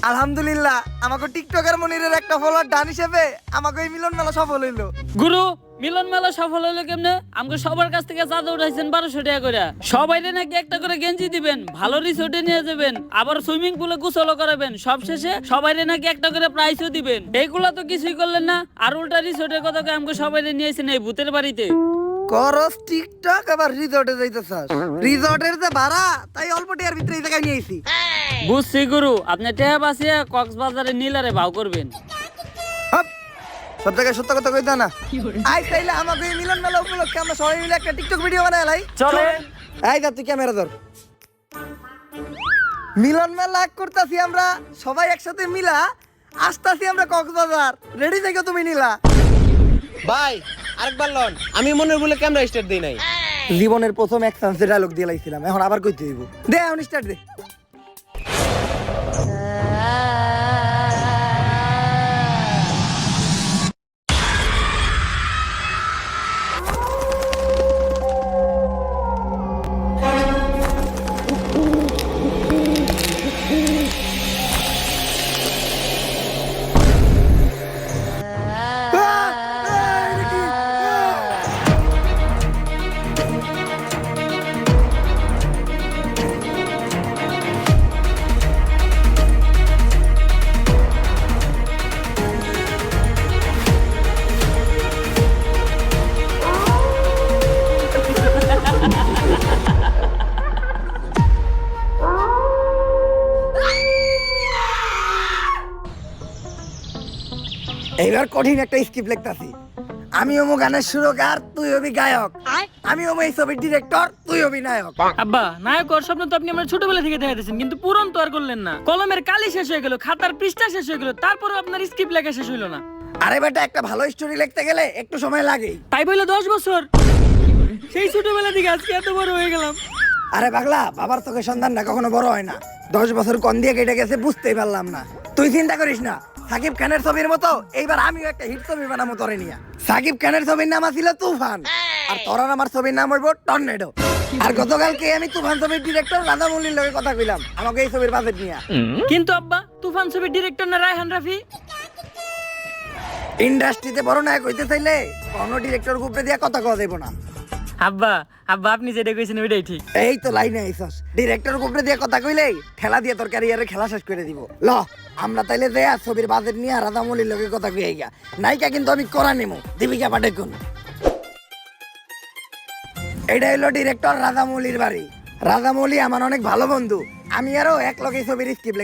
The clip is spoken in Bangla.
আলহামদুলিল্লাহ আমাকে টিকটকার মনিরের একটা ফলোয়ার ডান হিসেবে আমাকে এই মিলন মেলা সফল হইলো। গুরু মিলন মেলা সফল হলো কেমনে? আমাকে সবার কাছ থেকে চাঁদা উঠাইছেন 1200 টাকা করে। সবাইরে নাকি একটা করে গেঞ্জি দিবেন, ভালো রিসোর্টে নিয়ে যাবেন, আবার সুইমিং পুলে গোসলও করাবেন, সবশেষে সবাইরে নাকি একটা করে প্রাইজও দিবেন। এইগুলা তো কিছুই করলেন না, আর উল্টা রিসোর্টের কথা আমাকে সবাইরে নিয়েছেন এই ভূতের বাড়িতে। করস টিকটক আবার রিসর্টে যাইতেছাস? রিসর্টের যে ভাড়া তাই অল্প টাকার ভিতরে এই জায়গায় নিয়ে আইছি। বুঝছি গুরু, আপনি টেহা বাঁচিয়ে কক্সবাজারে নীলারে ভাও করবেন। হাপ, সব জায়গায় সত্য কথা কইতা না। আই তাইলে আমাকে এই মিলন মেলা উপলক্ষে আমরা সবাই মিলে একটা টিকটক ভিডিও বানাই লাই। চলেন। এই যা তুই ক্যামেরা ধর। মিলন মেলা করতাছি আমরা সবাই একসাথে মিলা, আসতাছি আমরা কক্সবাজার। রেডি থেকো তুমি নীলা। ভাই আরেকবার লন, আমি মনের বলে ক্যামেরা স্টার্ট দেই নাই। জীবনের প্রথম এক চান্সে ডায়লগ দিয়ে লাইছিলাম, এখন আবার কইতে হইব। দে এখন স্টার্ট দে। এইবার কঠিন একটা স্ক্রিপ্ট লিখতাছি। আমি হবো গানের সুরকার, তুই হবি গায়ক। আমি হবো এই ছবির ডিরেক্টর, তুই হবি নায়ক। আব্বা নায়ক ওর স্বপ্ন তো আপনি আমরা ছোটবেলা থেকে দেখাইতেছেন, কিন্তু পূরণ তো আর করলেন না। কলমের কালি শেষ হয়ে গেল, খাতার পৃষ্ঠা শেষ হয়ে গেল, তারপরেও আপনার স্ক্রিপ্ট লেখা শেষ হইলো না। আরে বেটা, একটা ভালো স্টোরি লিখতে গেলে একটু সময় লাগে। তাই বলে 10 বছর, সেই ছোটবেলা থেকে আজকে এত বড় হয়ে গেলাম। আরে পাগলা, বাবার চোখে সন্তানটা কখনো বড় হয় না। 10 বছর কোন দিয়ে কেটে গেছে বুঝতেই পারলাম না। তুই চিন্তা করিস না, সাকিব খানের ছবির মতো এইবার আমিও একটা হিট ছবি বানাবো তোরে নিয়া। সাকিব খানের ছবির নাম ছিল তুফান, আর তোর আর আমার ছবির নাম হইব টর্নেডো। আর গতকালকে আমি তুফান ছবির ডিরেক্টর রাধামৌলির লগে কথা কইলাম আমাকে এই ছবির বাজেট নিয়া। কিন্তু আব্বা তুফান ছবির ডিরেক্টর না রায়হান রাফি? ইন্ডাস্ট্রিতে বড় নায়ক হইতে চাইলে কোনো ডিরেক্টর গ্রুপে দিয়া কথা কওয়া যাইব না। আব্বা আব্বা আপনি যেটা কইছেন ওইটাই ঠিক। এই তো লাইনে আইছস, ডিরেক্টর গ্রুপে দিয়া কথা কইলেই ঠেলা দিয়ে তোর ক্যারিয়ারে খেলা শেষ করে দিব। ল আমরা তাইলে দেয়া ছবির বাজেট নিয়ে রাধামৌলির লগে কথা কই আইগা। নায়িকা কিন্তু আমি করা নেমু, দীপিকা পাডুকোন। এইটা হইলো ডিরেক্টর রাধামৌলির বাড়ি। রাধামৌলি আমার অনেক ভালো বন্ধু, আমি আরো এক লগে ছবির স্ক্রিপ্ট